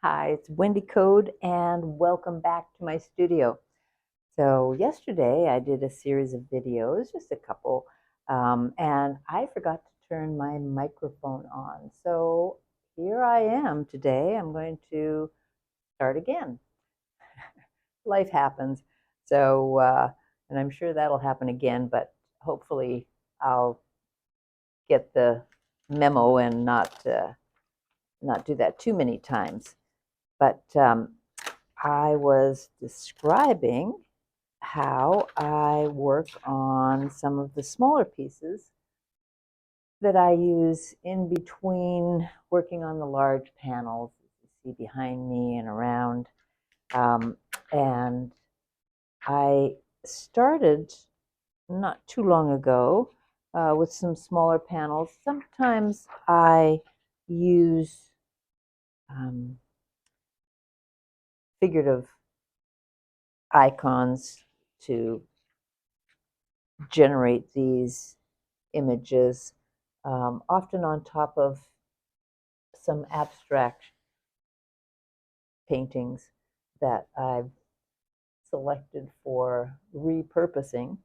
Hi, it's Wendy Code, and welcome back to my studio. So, yesterday I did a series of videos, just a couple, and I forgot to turn my microphone on. So, here I am today. I'm going to start again. Life happens. So, and I'm sure that'll happen again, but hopefully I'll get the memo and not do that too many times. But I was describing how I work on some of the smaller pieces that I use in between working on the large panels you see behind me and around. Um, and I started not too long ago with some smaller panels. Sometimes I use um, figurative icons to generate these images, often on top of some abstract paintings that I've selected for repurposing.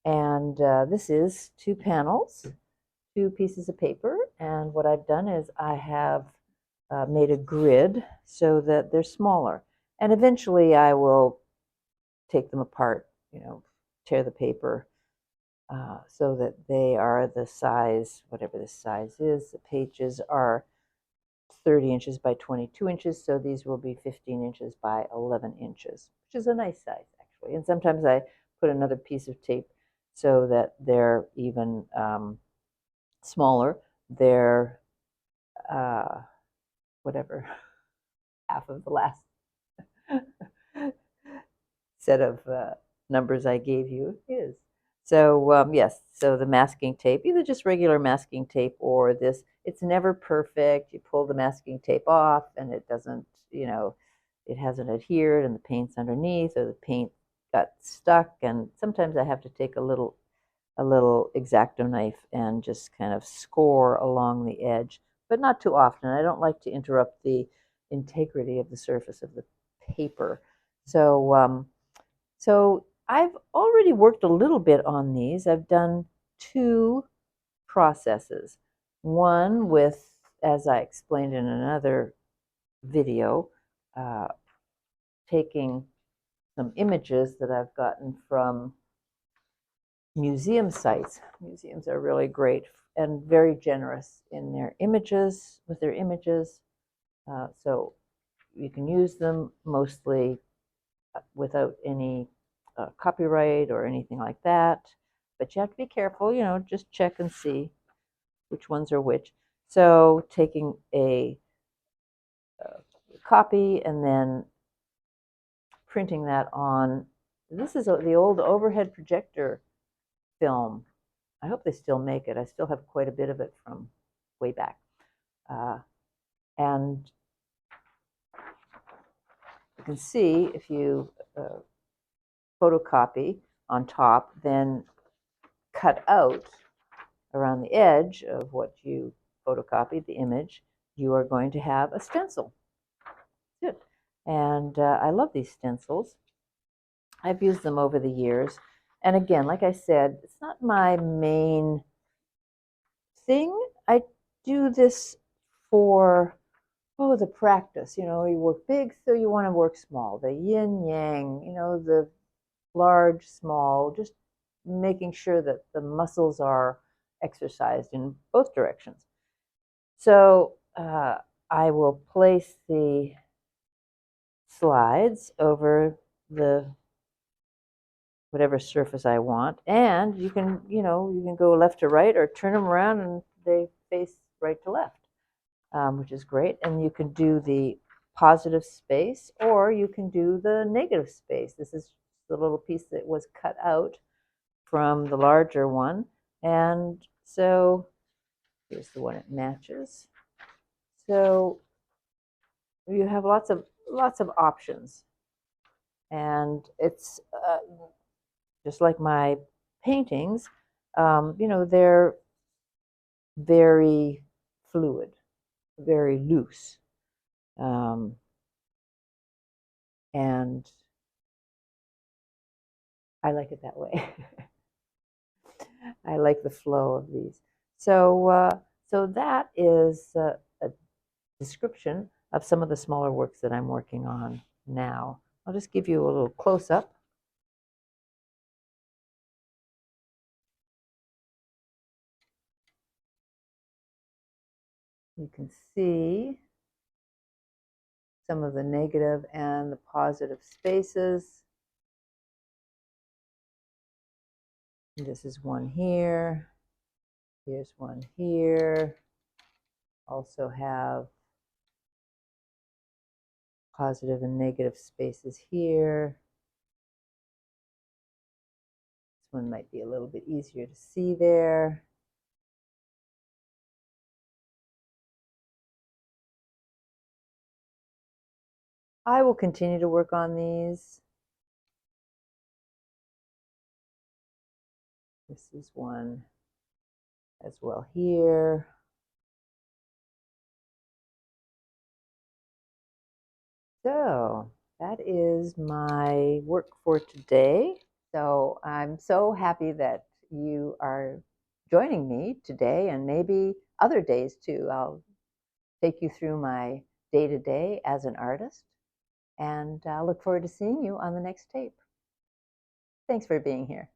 And this is two panels, two pieces of paper. And what I've done is I have made a grid so that they're smaller. And eventually I will take them apart, tear the paper so that they are the size, whatever the size is. The pages are 30 inches by 22 inches, so these will be 15 inches by 11 inches, which is a nice size, actually. And sometimes I put another piece of tape so that they're even smaller. They're, uh, whatever, half of the last set of numbers I gave you is. So yes, so the masking tape, either just regular masking tape or this, it's never perfect. You pull the masking tape off and it doesn't, it hasn't adhered and the paint's underneath or the paint got stuck. And sometimes I have to take a little X-Acto knife and just kind of score along the edge, but not too often. I don't like to interrupt the integrity of the surface of the paper. So I've already worked a little bit on these. I've done two processes. One with, as I explained in another video, uh, taking some images that I've gotten from museum sites. Museums are really great and very generous in their images, with their images. So you can use them mostly without any copyright or anything like that. But you have to be careful, just check and see which ones are which. So taking a copy and then printing that on, this is the old overhead projector film. I hope they still make it. I still have quite a bit of it from way back. And you can see if you photocopy on top, then cut out around the edge of what you photocopied, the image, you are going to have a stencil. Good. And I love these stencils. I've used them over the years. And again, like I said, it's not my main thing. I do this for, the practice. You work big, so you want to work small. The yin yang, the large, small, just making sure that the muscles are exercised in both directions. So I will place the slides over the whatever surface I want, and you can go left to right or turn them around and they face right to left, which is great. And you can do the positive space or you can do the negative space. This is the little piece that was cut out from the larger one, and so here's the one it matches. So you have lots of options, and it's just like my paintings. They're very fluid, very loose. And I like it that way. I like the flow of these. So that is a description of some of the smaller works that I'm working on now. I'll just give you a little close-up. You can see some of the negative and the positive spaces. And this is one here. Here's one here. Also have positive and negative spaces here. This one might be a little bit easier to see there. I will continue to work on these. This is one as well here. So that is my work for today. So I'm so happy that you are joining me today and maybe other days too. I'll take you through my day-to-day as an artist, and I look forward to seeing you on the next tape. Thanks for being here.